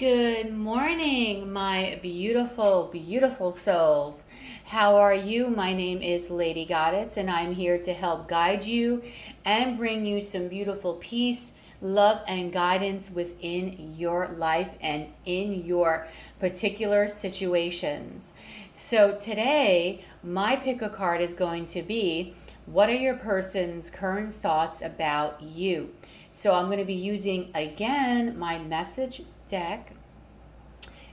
Good morning, my beautiful, beautiful souls. How are you? My name is Lady Goddess, and I'm here to help guide you and bring you some beautiful peace, love, and guidance within your life and in your particular situations. So today, my pick a card is going to be, what are your person's current thoughts about you? So I'm going to be using, again, my message deck,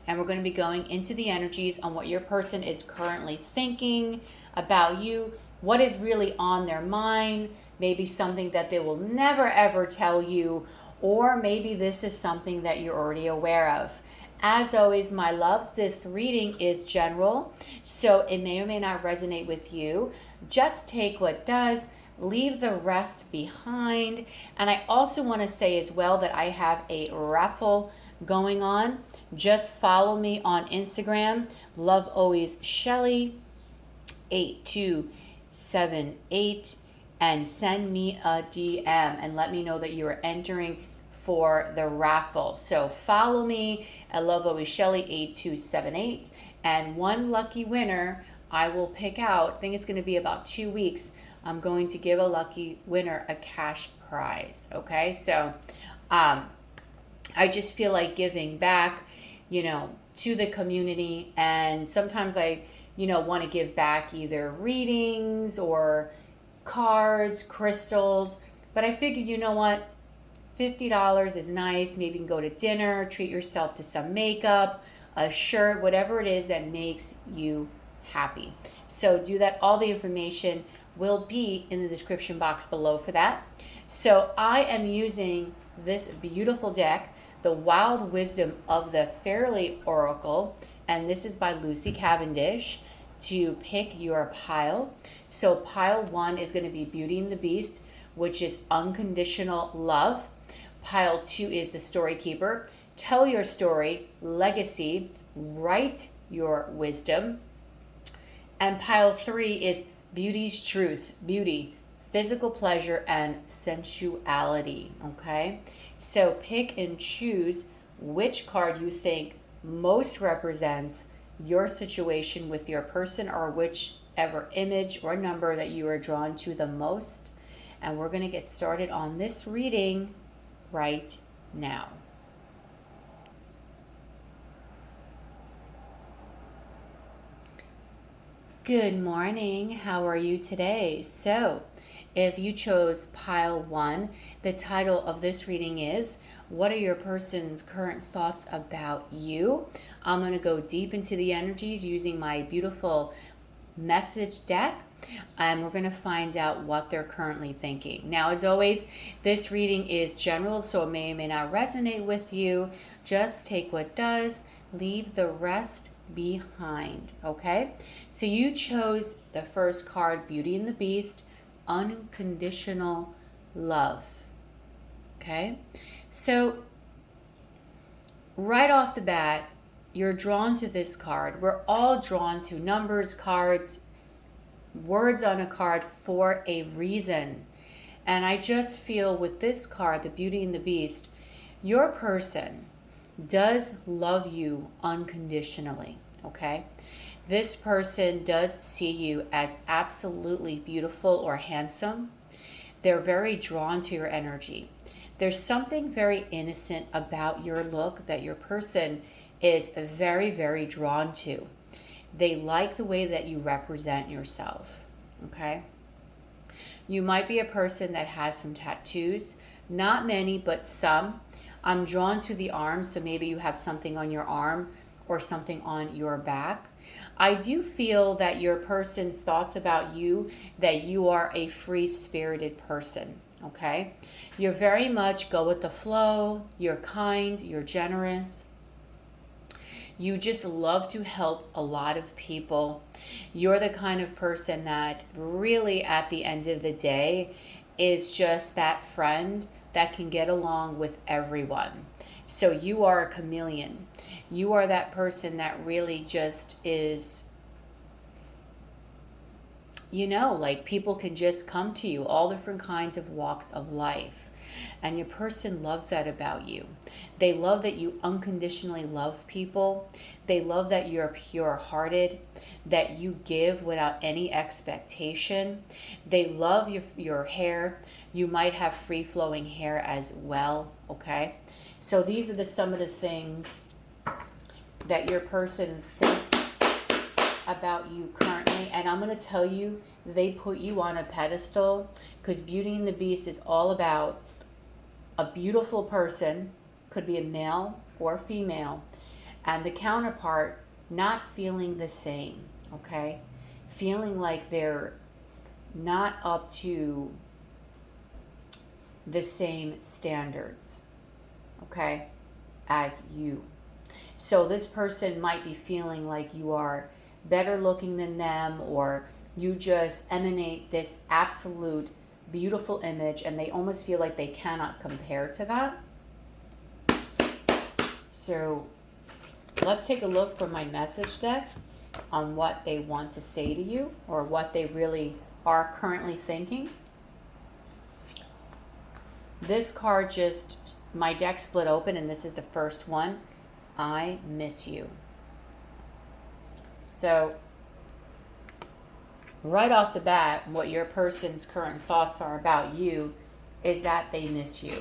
and we're going to be going into the energies on what your person is currently thinking about you, what is really on their mind, maybe something that they will never ever tell you, or maybe this is something that you're already aware of. As always, my loves, this reading is general, so it may or may not resonate with you. Just take what does, leave the rest behind. And I also want to say as well that I have a raffle going on. Just follow me on Instagram, Love Always Shelly 8278, and send me a DM and let me know that you are entering for the raffle. So follow me at Love Always Shelly 8278, and one lucky winner I will pick out. I think it's going to be about 2 weeks. I'm going to give a lucky winner a cash prize. Okay, so I just feel like giving back, to the community. And sometimes I, want to give back either readings or cards, crystals. But I figured, you know what? $50 is nice. Maybe you can go to dinner, treat yourself to some makeup, a shirt, whatever it is that makes you happy. So do that. All the information will be in the description box below for that. So I am using this beautiful deck, the Wild Wisdom of the Faerly Oracle, and this is by Lucy Cavandish, to pick your pile. So pile 1 is going to be Beauty and the Beast, which is unconditional love. Pile 2 is the Story Keeper, tell your story, legacy, write your wisdom. And pile 3 is Beauty's Truth, beauty, physical pleasure, and sensuality. Okay, so pick and choose which card you think most represents your situation with your person, or whichever image or number that you are drawn to the most. And we're going to get started on this reading right now. Good morning. How are you today? So, if you chose pile 1, the title of this reading is, what are your person's current thoughts about you? I'm going to go deep into the energies using my beautiful message deck, and we're going to find out what they're currently thinking. Now, as always, this reading is general, so it may or may not resonate with you. Just take what does, leave the rest behind. Okay, so you chose the first card, Beauty and the Beast, unconditional love. Okay, so right off the bat, you're drawn to this card. We're all drawn to numbers, cards, words on a card for a reason. And I just feel with this card, the Beauty and the Beast, your person does love you unconditionally. Okay, this person does see you as absolutely beautiful or handsome. They're very drawn to your energy. There's something very innocent about your look that your person is very, very drawn to. They like the way that you represent yourself. Okay, you might be a person that has some tattoos, not many, but some. I'm drawn to the arm, so maybe you have something on your arm or something on your back. I do feel that your person's thoughts about you, that you are a free-spirited person, okay? You're very much go with the flow, you're kind, you're generous. You just love to help a lot of people. You're the kind of person that really at the end of the day is just that friend that can get along with everyone. So you are a chameleon. You are that person that really just is, like people can just come to you, all different kinds of walks of life. And your person loves that about you. They love that you unconditionally love people. They love that you're pure-hearted, that you give without any expectation. They love your hair. You might have free-flowing hair as well, okay? So these are some of the things that your person thinks about you currently. And I'm going to tell you, they put you on a pedestal, because Beauty and the Beast is all about a beautiful person, could be a male or female, and the counterpart not feeling the same, okay? Feeling like they're not up to the same standards, okay, as you. So this person might be feeling like you are better looking than them, or you just emanate this absolute beautiful image, and they almost feel like they cannot compare to that. So let's take a look for my message deck on what they want to say to you, or what they really are currently thinking. This card my deck split open, and this is the first one. I miss you. So right off the bat, what your person's current thoughts are about you is that they miss you.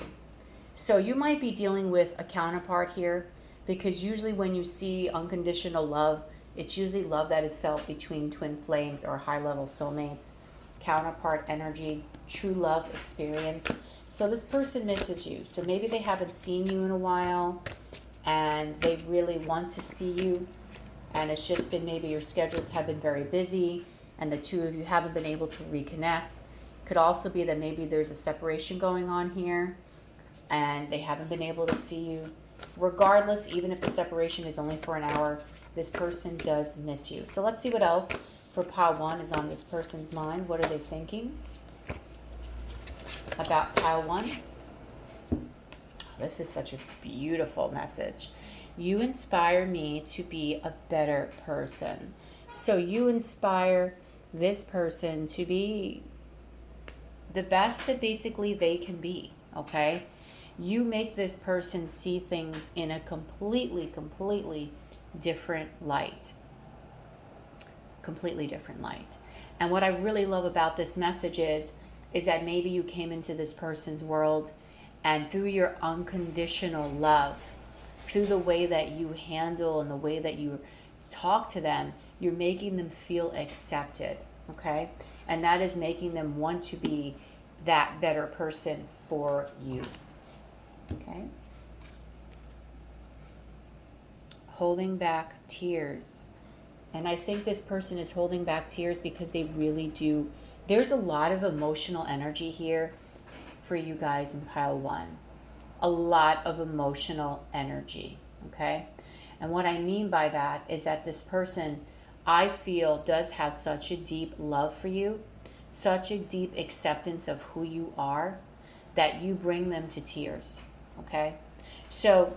So you might be dealing with a counterpart here, because usually when you see unconditional love, it's usually love that is felt between twin flames or high-level soulmates, counterpart energy, true love experience. So this person misses you. So maybe they haven't seen you in a while, and they really want to see you, and it's just been maybe your schedules have been very busy, and the two of you haven't been able to reconnect. Could also be that maybe there's a separation going on here, and they haven't been able to see you. Regardless, even if the separation is only for an hour, this person does miss you. So let's see what else for pile 1 is on this person's mind. What are they thinking about pile 1? This is such a beautiful message. You inspire me to be a better person. So you inspire this person to be the best that basically they can be, okay? You make this person see things in a completely different light. Completely different light. And what I really love about this message is that maybe you came into this person's world, and through your unconditional love, through the way that you handle and the way that you talk to them, you're making them feel accepted, okay? And that is making them want to be that better person for you, okay? Holding back tears. And I think this person is holding back tears because they really do. There's a lot of emotional energy here for you guys in pile 1. A lot of emotional energy, okay? And what I mean by that is that this person, I feel, does have such a deep love for you, such a deep acceptance of who you are, that you bring them to tears, okay? So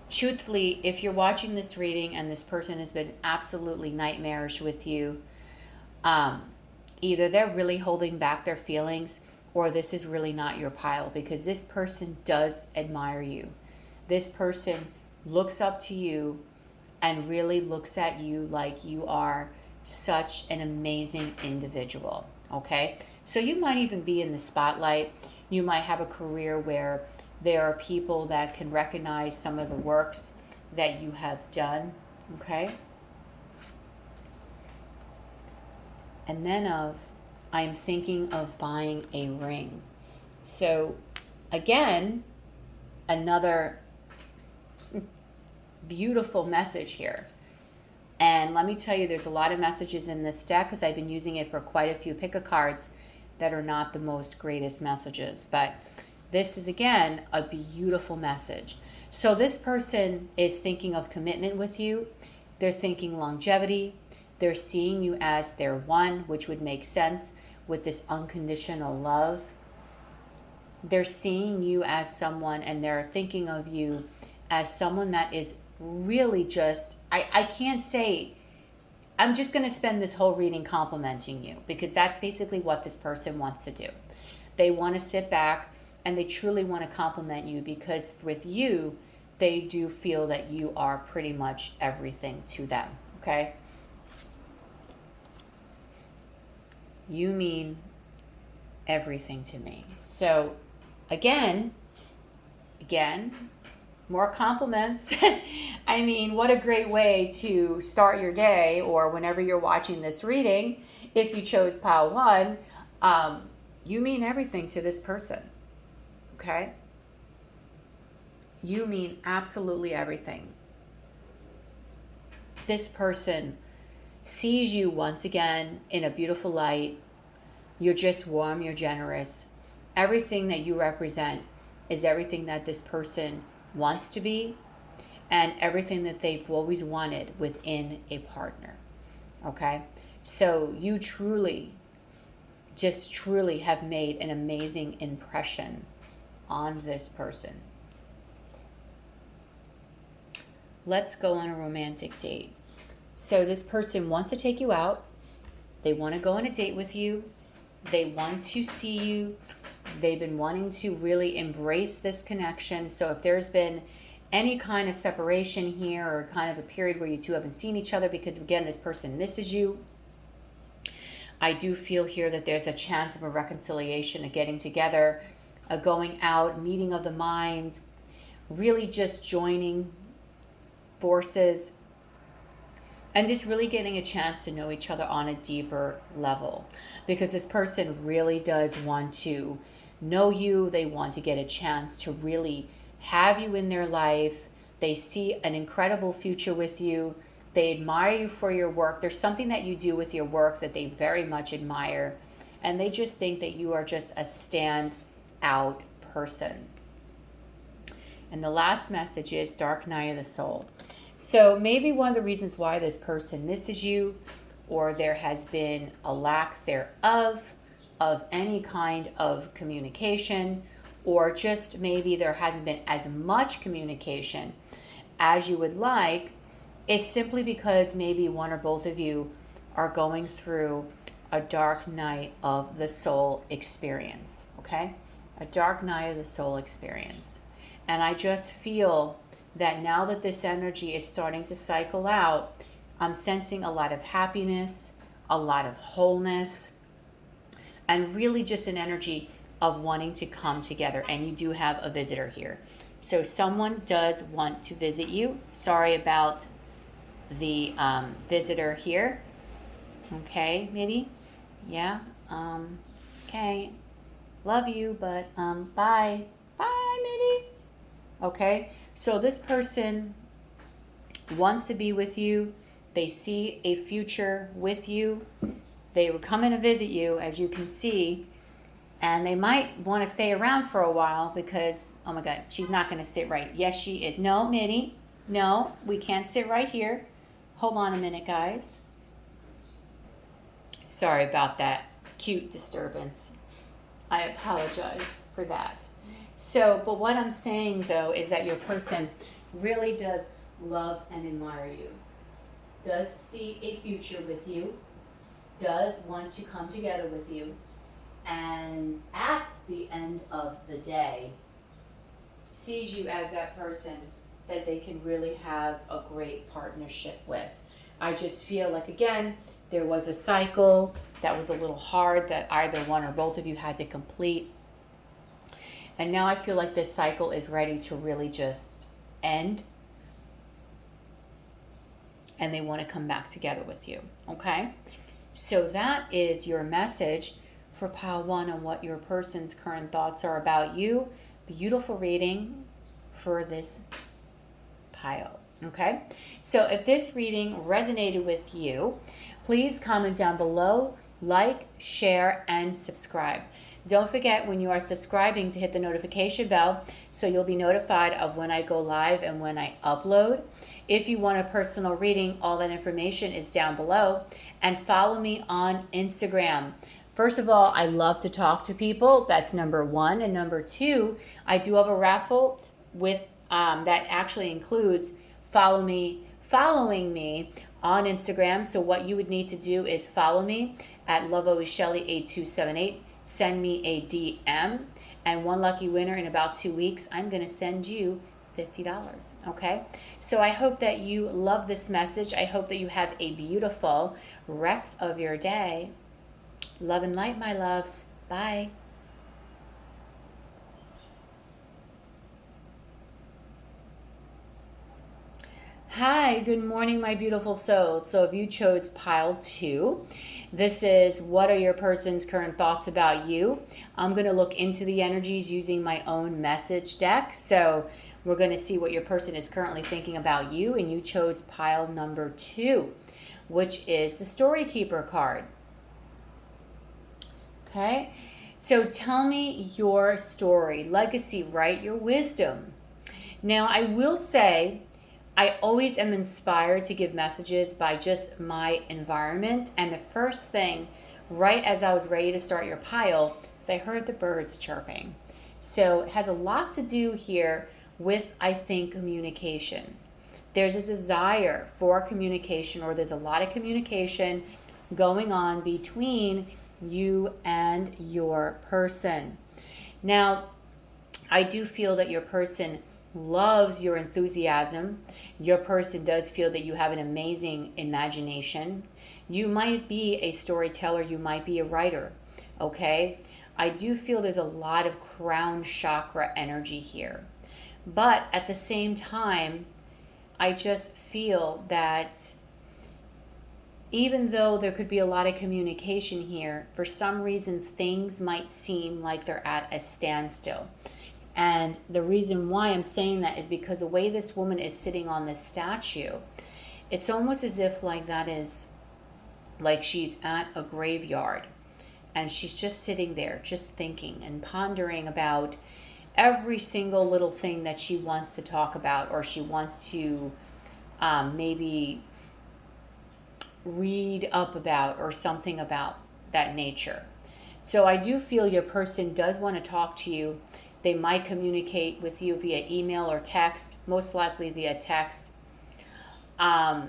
truthfully, if you're watching this reading and this person has been absolutely nightmarish with you, either they're really holding back their feelings, or this is really not your pile, because this person does admire you. This person looks up to you and really looks at you like you are such an amazing individual, okay? So you might even be in the spotlight. You might have a career where there are people that can recognize some of the works that you have done, okay? And then I'm thinking of buying a ring. So again, another beautiful message here. And let me tell you, there's a lot of messages in this deck because I've been using it for quite a few pick-a-cards that are not the most greatest messages. But this is, again, a beautiful message. So this person is thinking of commitment with you. They're thinking longevity. They're seeing you as their one, which would make sense with this unconditional love. They're seeing you as someone, and they're thinking of you as someone that is really just, I can't say, I'm just going to spend this whole reading complimenting you, because that's basically what this person wants to do. They want to sit back and they truly want to compliment you, because with you, they do feel that you are pretty much everything to them, okay? You mean everything to me. So again, more compliments. I mean, what a great way to start your day, or whenever you're watching this reading, if you chose pile 1, you mean everything to this person, okay? You mean absolutely everything. This person sees you once again in a beautiful light. You're just warm, you're generous. Everything that you represent is everything that this person wants to be, and everything that they've always wanted within a partner, okay? So you truly have made an amazing impression on this person. Let's go on a romantic date. So this person wants to take you out. They want to go on a date with you. They want to see you. They've been wanting to really embrace this connection. So if there's been any kind of separation here, or kind of a period where you two haven't seen each other because, again, this person misses you, I do feel here that there's a chance of a reconciliation, a getting together, a going out, meeting of the minds, really just joining forces, and just really getting a chance to know each other on a deeper level, because this person really does want to know you. They want to get a chance to really have you in their life. They see an incredible future with you. They admire you for your work. There's something that you do with your work that they very much admire, and they just think that you are just a stand-out person. And the last message is Dark Night of the Soul. So maybe one of the reasons why this person misses you, or there has been a lack thereof of any kind of communication, or just maybe there hasn't been as much communication as you would like, is simply because maybe one or both of you are going through a dark night of the soul experience, okay? A dark night of the soul experience. And I just feel that now that this energy is starting to cycle out, I'm sensing a lot of happiness, a lot of wholeness, and really just an energy of wanting to come together. And you do have a visitor here. So someone does want to visit you. Sorry about the visitor here. Okay, maybe? Yeah. Okay. Love you, but bye. Bye, Mitty. Okay. So this person wants to be with you. They see a future with you. They were coming to visit you, as you can see, and they might want to stay around for a while because, oh my God, she's not going to sit right. Yes, she is. No, Mitty. No, we can't sit right here. Hold on a minute, guys. Sorry about that cute disturbance. I apologize for that. So, but what I'm saying, though, is that your person really does love and admire you, does see a future with you, does want to come together with you, and at the end of the day, sees you as that person that they can really have a great partnership with. I just feel like, again, there was a cycle that was a little hard that either one or both of you had to complete. And now I feel like this cycle is ready to really just end. And they want to come back together with you. Okay? So that is your message for pile 1 on what your person's current thoughts are about you. Beautiful reading for this pile. Okay? So if this reading resonated with you, please comment down below, like, share, and subscribe. Don't forget, when you are subscribing, to hit the notification bell so you'll be notified of when I go live and when I upload. If you want a personal reading, all that information is down below. And follow me on Instagram. First of all, I love to talk to people. That's number 1. And number 2, I do have a raffle with that actually includes following me on Instagram. So what you would need to do is follow me at LadyGoddessTarot 8278. send me a DM. And one lucky winner in about 2 weeks, I'm going to send you $50. Okay? So I hope that you love this message. I hope that you have a beautiful rest of your day. Love and light, my loves. Bye. Hi, good morning, my beautiful souls. So if you chose pile 2, this is what are your person's current thoughts about you. I'm going to look into the energies using my own message deck. So we're going to see what your person is currently thinking about you. And you chose pile number 2, which is the Story Keeper card. Okay, so tell me your story, legacy, right? Your wisdom. Now, I will say, I always am inspired to give messages by just my environment. And the first thing, right as I was ready to start your pile, is I heard the birds chirping. So it has a lot to do here with, I think, communication. There's a desire for communication, or there's a lot of communication going on between you and your person. Now, I do feel that your person loves your enthusiasm. Your person does feel that you have an amazing imagination. You might be a storyteller, you might be a writer, okay? I do feel there's a lot of crown chakra energy here. But at the same time, I just feel that even though there could be a lot of communication here, for some reason things might seem like they're at a standstill. And the reason why I'm saying that is because the way this woman is sitting on this statue, it's almost as if like that is like she's at a graveyard and she's just sitting there, just thinking and pondering about every single little thing that she wants to talk about, or she wants to maybe read up about, or something about that nature. So I do feel your person does want to talk to you. They might communicate with you via email or text, most likely via text. But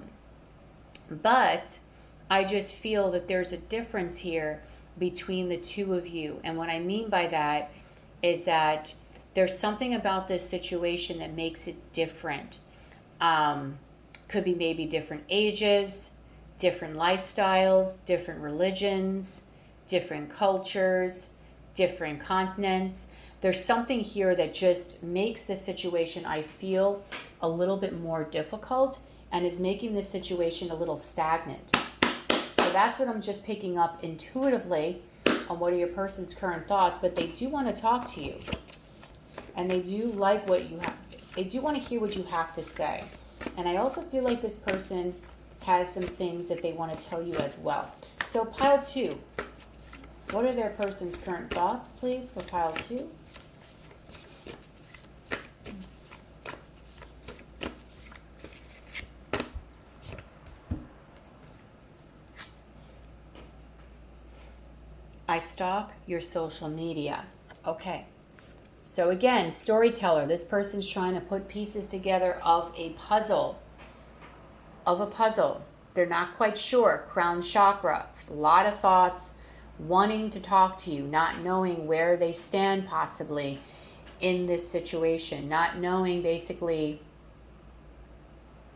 I just feel that there's a difference here between the two of you. And what I mean by that is that there's something about this situation that makes it different. Could be maybe different ages, different lifestyles, different religions, different cultures, different continents. There's something here that just makes this situation, I feel, a little bit more difficult and is making this situation a little stagnant. So that's what I'm just picking up intuitively on what are your person's current thoughts, but they do want to talk to you. And they do like what you have. They do want to hear what you have to say. And I also feel like this person has some things that they want to tell you as well. So pile 2. What are their person's current thoughts, please, for pile 2? I stalk your social media. Okay. So again, storyteller. This person's trying to put pieces together of a puzzle. They're not quite sure. Crown chakra. A lot of thoughts, wanting to talk to you, not knowing where they stand possibly in this situation, not knowing basically,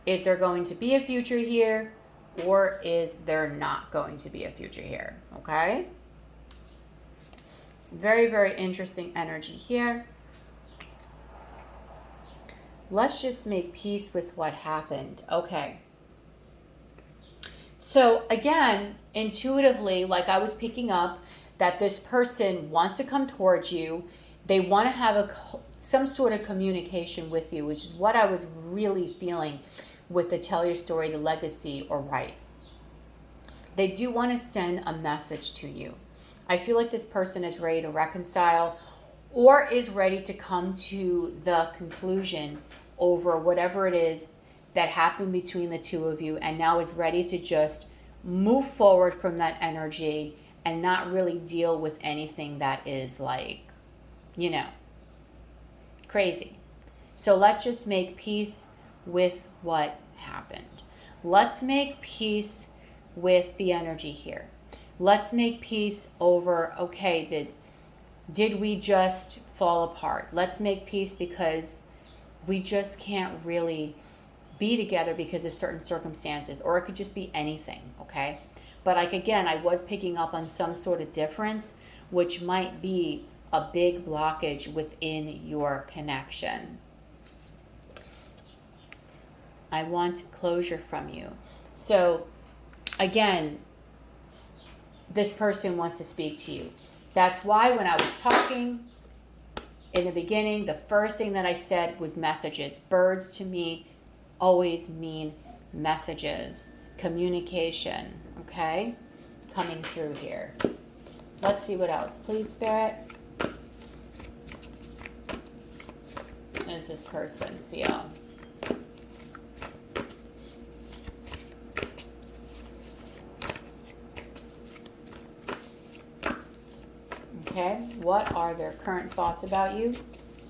is there going to be a future here, or is there not going to be a future here? Okay? Very, very interesting energy here. Let's just make peace with what happened. Okay. So again, intuitively, like I was picking up that this person wants to come towards you. They want to have some sort of communication with you, which is what I was really feeling with the tell your story, the legacy, or write. They do want to send a message to you. I feel like this person is ready to reconcile, or is ready to come to the conclusion over whatever it is that happened between the two of you, and now is ready to just move forward from that energy and not really deal with anything that is like, crazy. So let's just make peace with what happened. Let's make peace with the energy here. Let's make peace over, okay, did we just fall apart? Let's make peace because we just can't really be together because of certain circumstances, or it could just be anything, okay? But like, again, I was picking up on some sort of difference, which might be a big blockage within your connection. I want closure from you. So again, this person wants to speak to you. That's why when I was talking in the beginning, the first thing that I said was messages. Birds to me always mean messages, communication, okay? Coming through here. Let's see what else. Please, Spirit. How does this person feel? Okay, what are their current thoughts about you?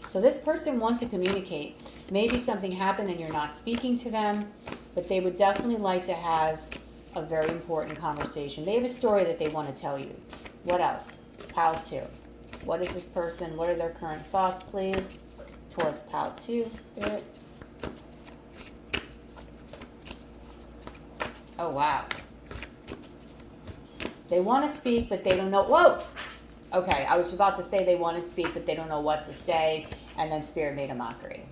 So this person wants to communicate. Maybe something happened and you're not speaking to them, but they would definitely like to have a very important conversation. They have a story that they want to tell you. What else? Pile 2. What is this person? What are their current thoughts, please? Towards Pile 2, Spirit. Oh, wow. They want to speak, but they don't know. Whoa! Okay, I was about to say they want to speak, but they don't know what to say, and then Spirit made a mockery.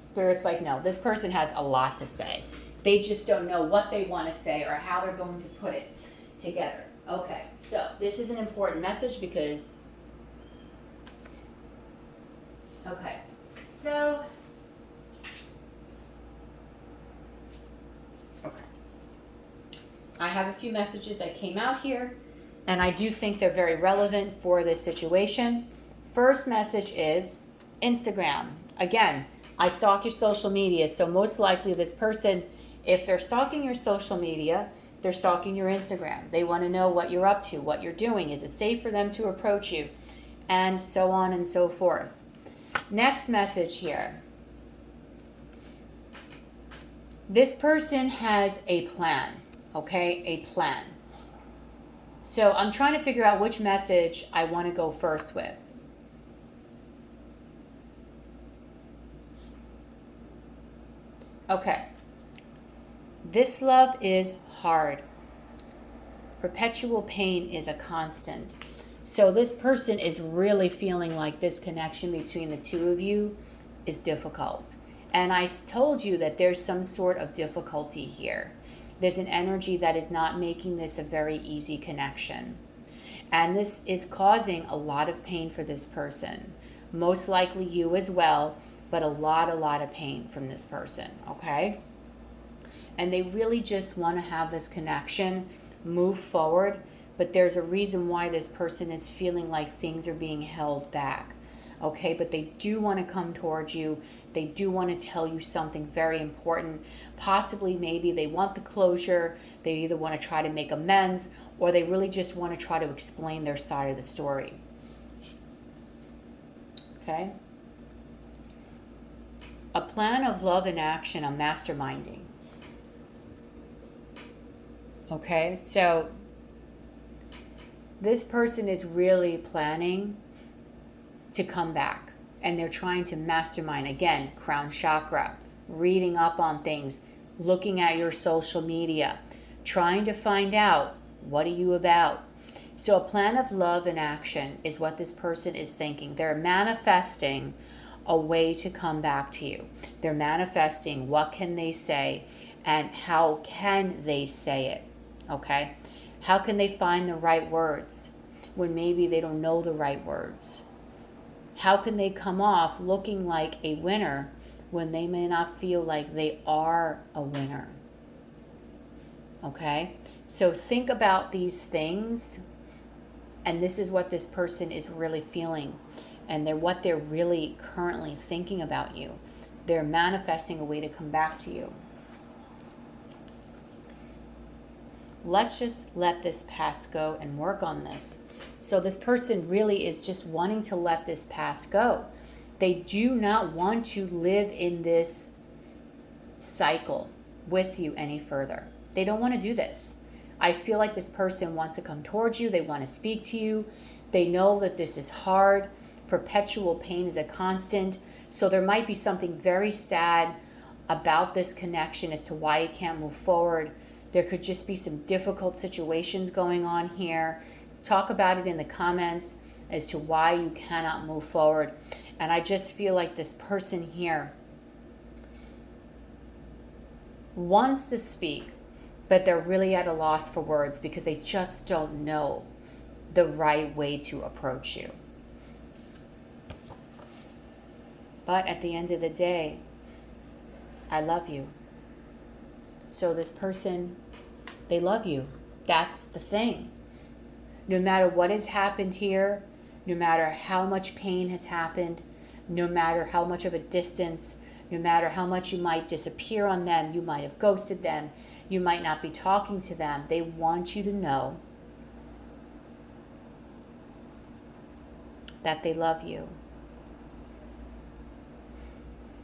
Spirit's like, no, this person has a lot to say. They just don't know what they want to say or how they're going to put it together. Okay, so this is an important message because... Okay, so... Okay. I have a few messages that came out here, and I do think they're very relevant for this situation. First message is Instagram. Again, I stalk your social media, so most likely this person, if they're stalking your social media, they're stalking your Instagram. They want to know what you're up to, what you're doing. Is it safe for them to approach you? And so on and so forth. Next message here. This person has a plan, okay? A plan. So I'm trying to figure out which message I want to go first with. Okay. This love is hard. Perpetual pain is a constant. So this person is really feeling like this connection between the two of you is difficult. And I told you that there's some sort of difficulty here. There's an energy that is not making this a very easy connection. And this is causing a lot of pain for this person. Most likely you as well, but a lot of pain from this person, okay? And they really just want to have this connection move forward, but there's a reason why this person is feeling like things are being held back, okay? But they do want to come towards you. They do want to tell you something very important. Possibly maybe they want the closure. They either want to try to make amends, or they really just want to try to explain their side of the story. Okay? A plan of love and action, a masterminding. Okay, so this person is really planning to come back, and they're trying to mastermind. Again, crown chakra, reading up on things, looking at your social media, trying to find out, what are you about? So a plan of love and action is what this person is thinking. They're manifesting a way to come back to you. They're manifesting what can they say and how can they say it, okay? How can they find the right words when maybe they don't know the right words? How can they come off looking like a winner when they may not feel like they are a winner? Okay? So think about these things, and this is what this person is really feeling, and what they're really currently thinking about you. They're manifesting a way to come back to you. Let's just let this past go and work on this. So this person really is just wanting to let this past go. They do not want to live in this cycle with you any further. They don't want to do this. I feel like this person wants to come towards you. They want to speak to you. They know that this is hard. Perpetual pain is a constant. So there might be something very sad about this connection as to why you can't move forward. There could just be some difficult situations going on here. Talk about it in the comments as to why you cannot move forward. And I just feel like this person here wants to speak, but they're really at a loss for words because they just don't know the right way to approach you. But at the end of the day, I love you. So this person, they love you. That's the thing. No matter what has happened here, no matter how much pain has happened, no matter how much of a distance, no matter how much you might disappear on them, you might have ghosted them, you might not be talking to them, they want you to know that they love you.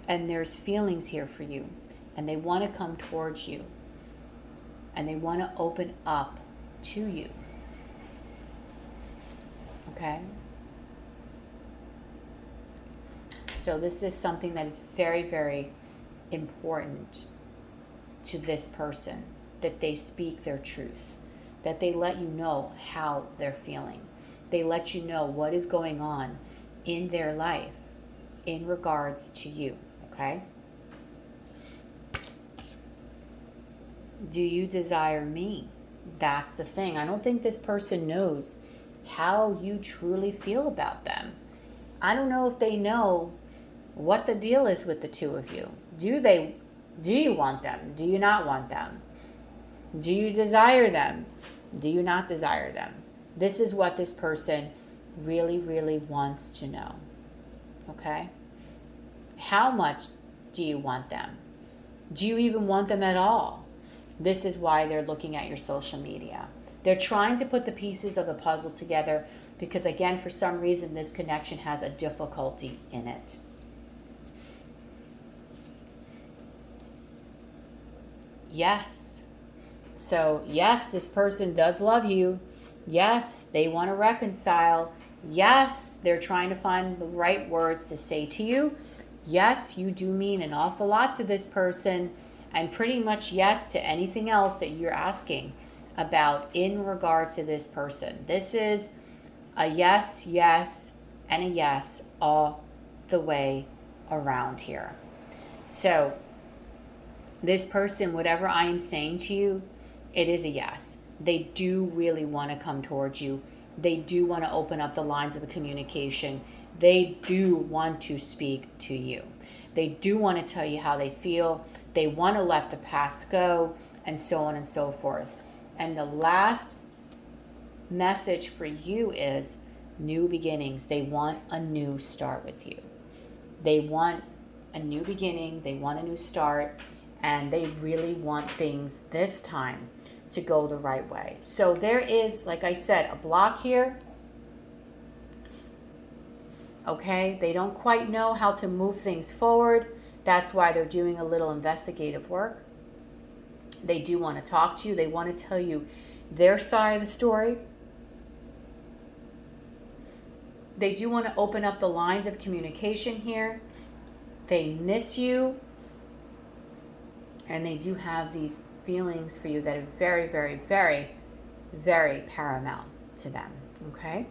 And there's feelings here for you. And they want to come towards you. And they want to open up to you. Okay? So this is something that is very, very important to this person. That they speak their truth. That they let you know how they're feeling. They let you know what is going on in their life in regards to you. Okay? Do you desire me? That's the thing. I don't think this person knows how you truly feel about them. I don't know if they know what the deal is with the two of you. Do you want them? Do you not want them? Do you desire them? Do you not desire them? This is what this person really, really wants to know. Okay? How much do you want them? Do you even want them at all? This is why they're looking at your social media. They're trying to put the pieces of the puzzle together because, again, for some reason, this connection has a difficulty in it. Yes. So, yes, this person does love you. Yes, they want to reconcile. Yes, they're trying to find the right words to say to you. Yes, you do mean an awful lot to this person, and pretty much yes to anything else that you're asking about in regards to this person. This is a yes, yes, and a yes all the way around here. So this person, whatever I am saying to you, it is a yes. They do really want to come towards you. They do want to open up the lines of the communication. They do want to speak to you. They do want to tell you how they feel. They want to let the past go, and so on and so forth. And the last message for you is new beginnings. They want a new start with you. They want a new beginning. They want a new start. And they really want things this time to go the right way. So there is, like I said, a block here. Okay, they don't quite know how to move things forward. That's why they're doing a little investigative work. They do want to talk to you. They want to tell you their side of the story. They do want to open up the lines of communication here. They miss you. And they do have these feelings for you that are very, very, very, very paramount to them. Okay?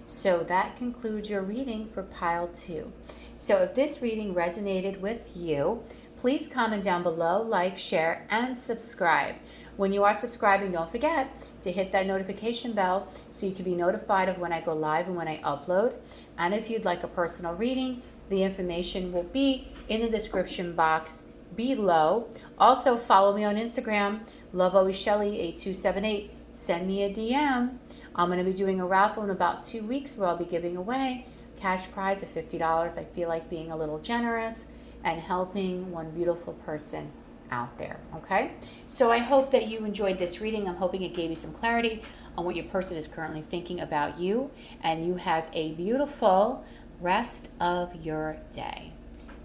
So that concludes your reading for pile 2. So if this reading resonated with you, please comment down below, like, share, and subscribe. When you are subscribing, don't forget to hit that notification bell so you can be notified of when I go live and when I upload. And if you'd like a personal reading, the information will be in the description box below. Also, follow me on Instagram, LadyGoddessTarot8278. Send me a DM. I'm going to be doing a raffle in about 2 weeks where I'll be giving away cash prize of $50. I feel like being a little generous and helping one beautiful person out there. Okay? So I hope that you enjoyed this reading. I'm hoping it gave you some clarity on what your person is currently thinking about you. And you have a beautiful rest of your day.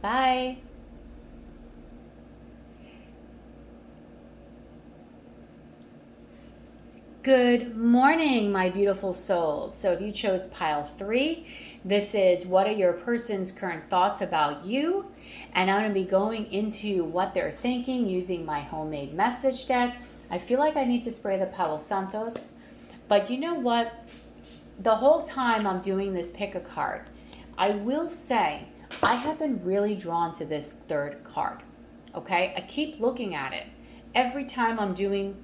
Bye. Good morning, my beautiful souls. So if you chose pile 3, this is what are your person's current thoughts about you? And I'm going to be going into what they're thinking using my homemade message deck. I feel like I need to spray the Palo Santos. But you know what? The whole time I'm doing this pick a card, I will say I have been really drawn to this third card. Okay? I keep looking at it. Every time I'm doing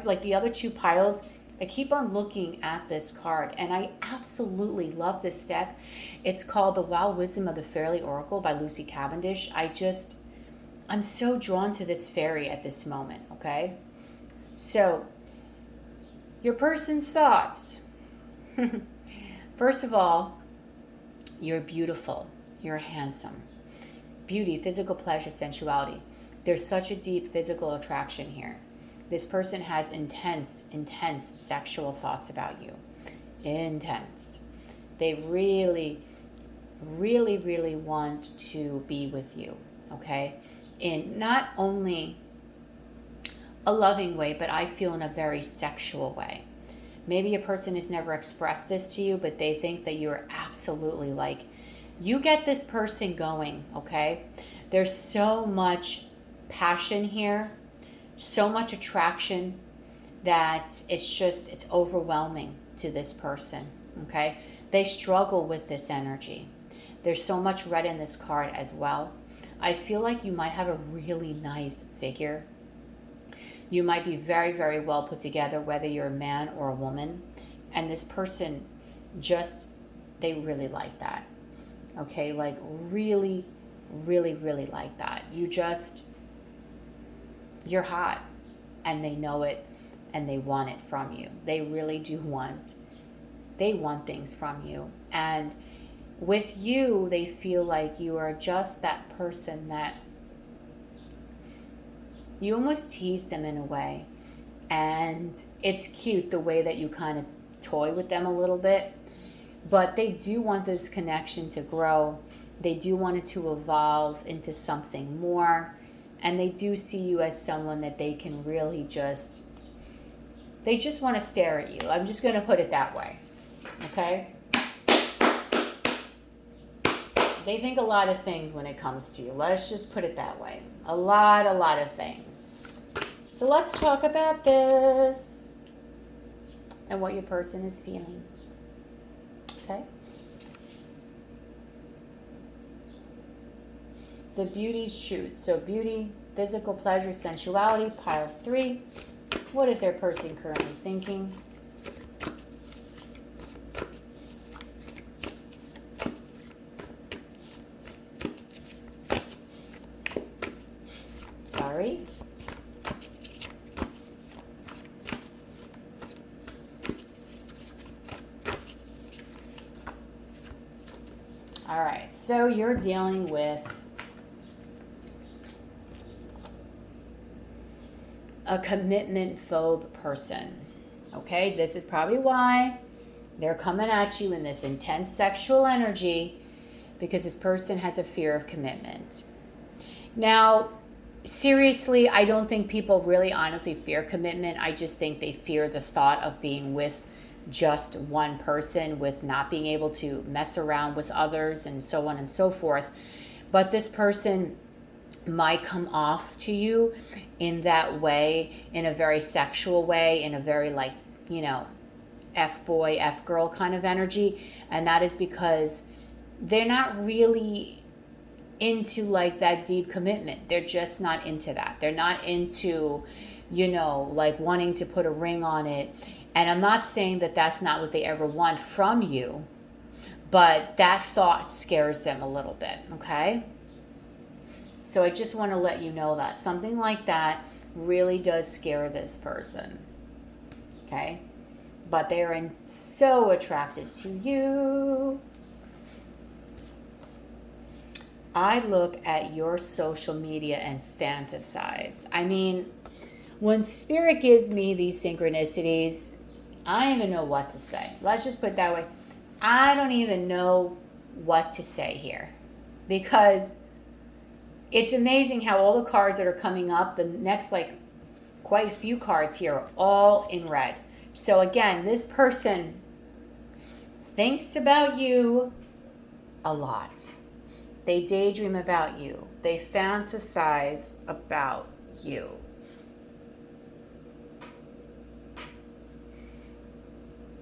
like the other 2 piles, I keep on looking at this card, and I absolutely love this deck. It's called The Wild Wisdom of the Faerly Oracle by Lucy Cavendish. I'm so drawn to this fairy at this moment, okay? So, your person's thoughts. First of all, you're beautiful. You're handsome. Beauty, physical pleasure, sensuality. There's such a deep physical attraction here. This person has intense sexual thoughts about you. Intense. They really, really, really want to be with you, okay? In not only a loving way, but I feel in a very sexual way. Maybe a person has never expressed this to you, but they think that you're absolutely like, you get this person going, okay? There's so much passion here, so much attraction that it's overwhelming to this person, okay? They struggle with this energy. There's so much red in this card as well. I feel like you might have a really nice figure. You might be very, very well put together, whether you're a man or a woman. And this person they really like that, okay? Like really, really, really like that. You're hot, and they know it, and they want it from you. They really do want things from you. And with you, they feel like you are just that person that you almost tease them in a way. And it's cute the way that you kind of toy with them a little bit. But they do want this connection to grow. They do want it to evolve into something more. And they do see you as someone that they can really they just want to stare at you. I'm just going to put it that way. Okay? They think a lot of things when it comes to you. Let's just put it that way. A lot of things. So let's talk about this and what your person is feeling. Okay? The beauty's truth. So beauty, physical pleasure, sensuality, pile 3. What is their person currently thinking? Sorry. All right, so you're dealing with a commitment phobe person, okay? This is probably why they're coming at you in this intense sexual energy, because this person has a fear of commitment. Now, seriously, I don't think people really honestly fear commitment. I just think they fear the thought of being with just one person, with not being able to mess around with others and so on and so forth. But this person might come off to you in that way, in a very sexual way, in a very like, F-boy, F-girl kind of energy. And that is because they're not really into like that deep commitment. They're just not into that. They're not into, like wanting to put a ring on it. And I'm not saying that that's not what they ever want from you, but that thought scares them a little bit, okay? So I just want to let you know that something like that really does scare this person, okay? But they're so attracted to you. I look at your social media and fantasize. I mean, when Spirit gives me these synchronicities, I don't even know what to say. Let's just put it that way. I don't even know what to say here, because it's amazing how all the cards that are coming up, the next quite a few cards here are all in red. So again, this person thinks about you a lot. They daydream about you. They fantasize about you.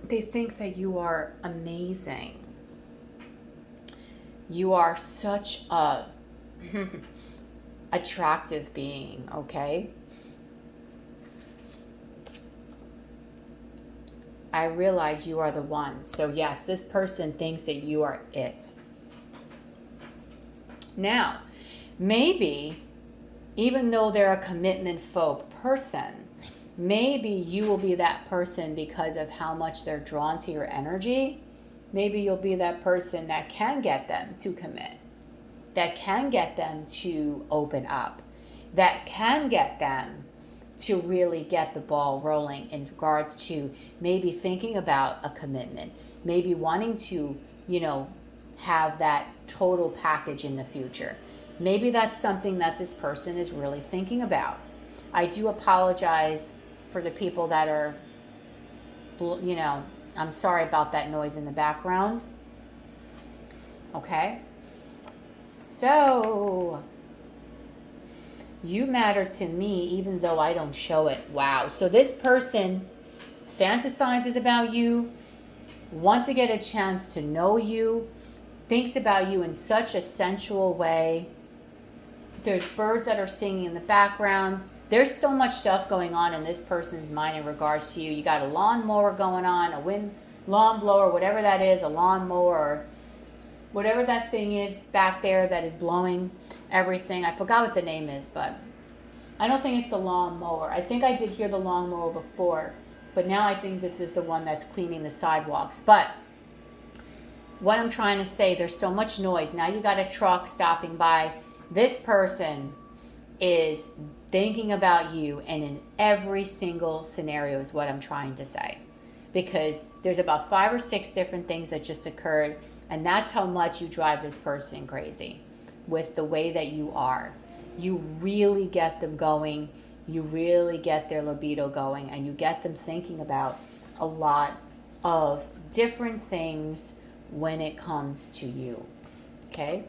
They think that you are amazing. You are such a attractive being, okay? I realize you are the one. So yes, this person thinks that you are it. Now, maybe, even though they're a commitment phobe person, maybe you will be that person because of how much they're drawn to your energy. Maybe you'll be that person that can get them to commit, that can get them to open up, that can get them to really get the ball rolling in regards to maybe thinking about a commitment, maybe wanting to, have that total package in the future. Maybe that's something that this person is really thinking about. I do apologize for the people that are, I'm sorry about that noise in the background. Okay? So, you matter to me even though I don't show it. Wow. So this person fantasizes about you, wants to get a chance to know you, thinks about you in such a sensual way. There's birds that are singing in the background. There's so much stuff going on in this person's mind in regards to you. You got a lawnmower going on, a wind lawn blower, whatever that is, a lawnmower, or whatever that thing is back there that is blowing everything. I forgot what the name is, but I don't think it's the lawnmower. I think I did hear the lawnmower before, but now I think this is the one that's cleaning the sidewalks. But what I'm trying to say, there's so much noise. Now you got a truck stopping by. This person is thinking about you, and in every single scenario is what I'm trying to say. Because there's about 5 or 6 different things that just occurred, and that's how much you drive this person crazy with the way that you are. You really get them going. You really get their libido going, and you get them thinking about a lot of different things when it comes to you. Okay?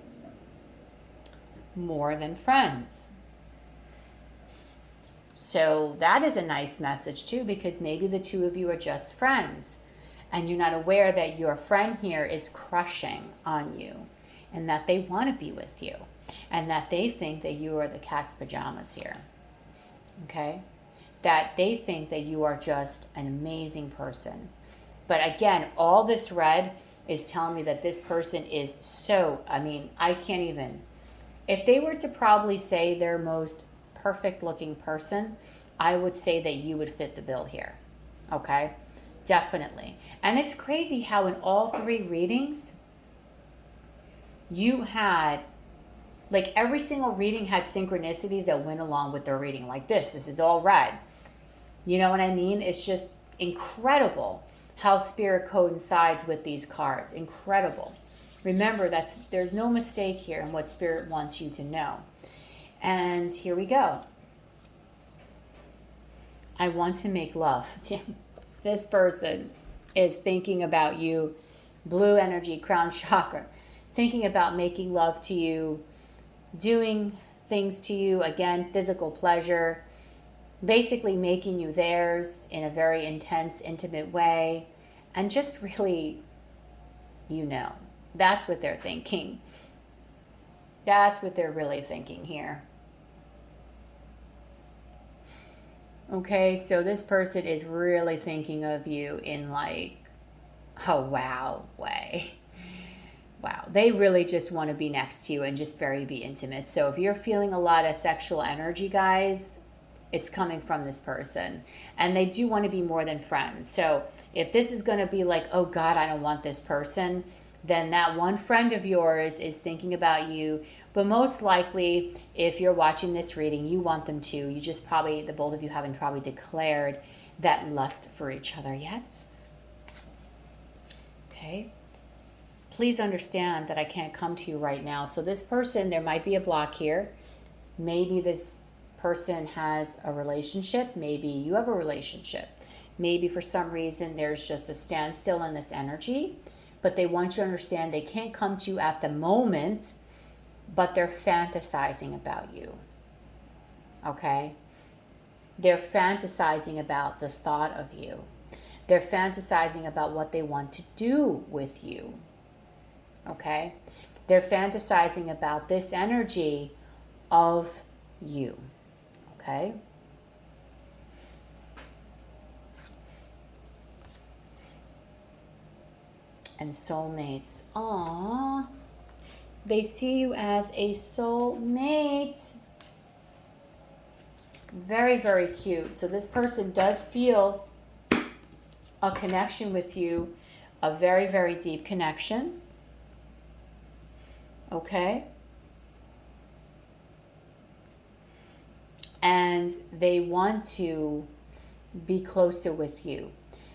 More than friends. So that is a nice message too, because maybe the two of you are just friends and you're not aware that your friend here is crushing on you and that they want to be with you and that they think that you are the cat's pajamas here. Okay? That they think that you are just an amazing person. But again, all this red is telling me that this person is so, I can't even. If they were to probably say their most perfect looking person, I would say that you would fit the bill here. Okay? Definitely. And it's crazy how in all 3 readings, you had, like every single reading had synchronicities that went along with their reading. Like this is all red. You know what I mean? It's just incredible how Spirit coincides with these cards. Incredible. Remember, there's no mistake here in what Spirit wants you to know. And here we go. I want to make love. This person is thinking about you. Blue energy, crown chakra. Thinking about making love to you. Doing things to you. Again, physical pleasure. Basically making you theirs in a very intense, intimate way. And just really, that's what they're thinking. That's what they're really thinking here. Okay, so this person is really thinking of you in like a wow way. Wow, they really just want to be next to you and just be intimate. So if you're feeling a lot of sexual energy, guys, it's coming from this person. And they do want to be more than friends. So if this is going to be like, oh God, I don't want this person, then that one friend of yours is thinking about you. But most likely, if you're watching this reading, you want them to. You just probably, the both of you haven't probably declared that lust for each other yet. Okay. Please understand that I can't come to you right now. So this person, there might be a block here. Maybe this person has a relationship. Maybe you have a relationship. Maybe for some reason there's just a standstill in this energy, but they want you to understand they can't come to you at the moment, but they're fantasizing about you. Okay? They're fantasizing about the thought of you. They're fantasizing about what they want to do with you. Okay? They're fantasizing about this energy of you. Okay? And soulmates. Aww. They see you as a soulmate. Very, very cute. So this person does feel a connection with you, a very, very deep connection. Okay? And they want to be closer with you.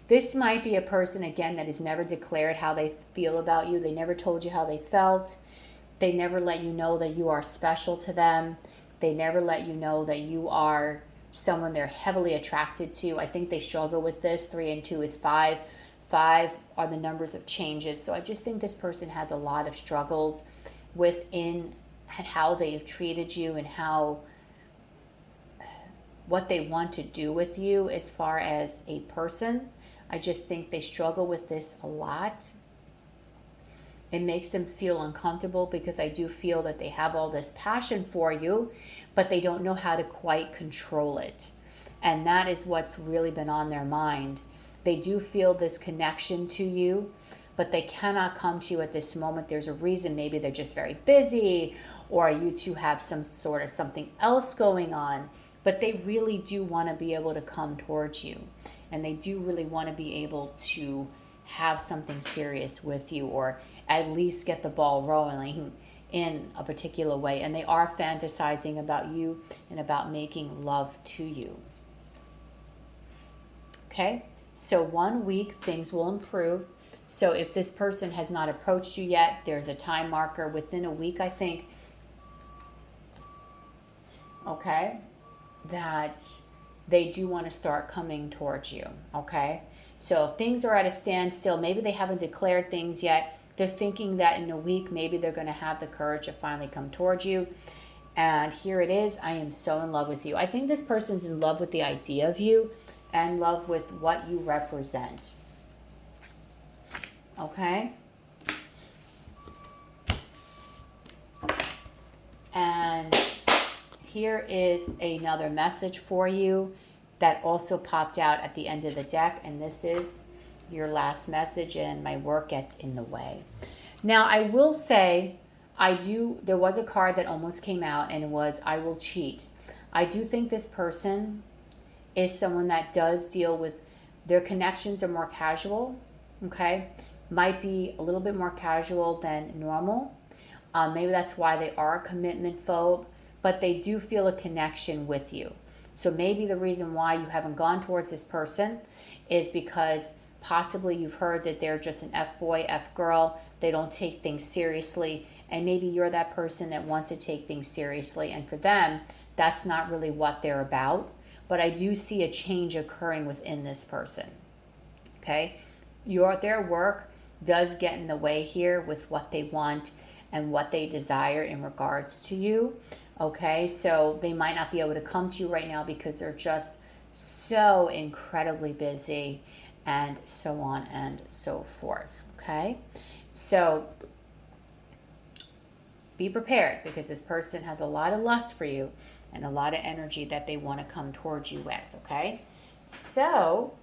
This might be a person, again, that has never declared how they feel about you. They never told you how they felt. They never let you know that you are special to them. They never let you know that you are someone they're heavily attracted to. I think they struggle with this. 3 and 2 is 5. 5 are the numbers of changes. So I just think this person has a lot of struggles within how they've treated you and what they want to do with you as far as a person. I just think they struggle with this a lot. It makes them feel uncomfortable because I do feel that they have all this passion for you, but they don't know how to quite control it. And that is what's really been on their mind. They do feel this connection to you, but they cannot come to you at this moment. There's a reason. Maybe they're just very busy, or you two have some sort of something else going on. But they really do want to be able to come towards you. And they do really want to be able to have something serious with you, or at least get the ball rolling in a particular way. And they are fantasizing about you and about making love to you. Okay? So 1 week, things will improve. So if this person has not approached you yet, there's a time marker within a week, I think. Okay? That they do want to start coming towards you. Okay? So if things are at a standstill, maybe they haven't declared things yet. They're thinking that in a week, maybe they're going to have the courage to finally come towards you. And here it is. I am so in love with you. I think this person's in love with the idea of you and love with what you represent. Okay? And here is another message for you that also popped out at the end of the deck, and this is your last message, and my work gets in the way. Now, I will say, there was a card that almost came out, and it was, I will cheat. I do think this person is someone that does deal with, their connections are more casual, okay? Might be a little bit more casual than normal. Maybe that's why they are a commitment phobe, but they do feel a connection with you. So maybe the reason why you haven't gone towards this person is because possibly you've heard that they're just an F-boy, F-girl. They don't take things seriously. And maybe you're that person that wants to take things seriously. And for them, that's not really what they're about. But I do see a change occurring within this person. Okay? Their work does get in the way here with what they want and what they desire in regards to you. Okay, so they might not be able to come to you right now because they're just so incredibly busy and so on and so forth. Okay, so be prepared because this person has a lot of lust for you and a lot of energy that they want to come towards you with. Okay, so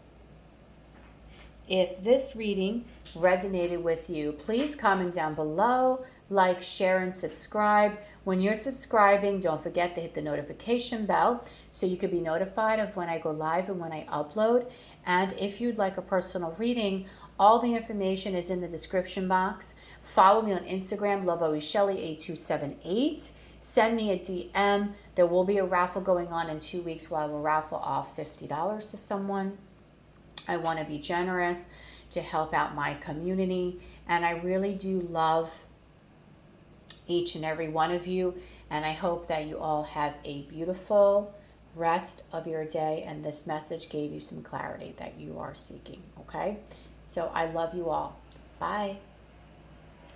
if this reading resonated with you, please comment down below, like, share, and subscribe. When you're subscribing, don't forget to hit the notification bell so you can be notified of when I go live and when I upload. And if you'd like a personal reading, all the information is in the description box. Follow me on Instagram, LoveAlwaysShelly8278. Send me a DM. There will be a raffle going on in 2 weeks where I will raffle off $50 to someone. I want to be generous to help out my community, and I really do love each and every one of you, and I hope that you all have a beautiful rest of your day, and this message gave you some clarity that you are seeking. Okay? So I love you all. Bye.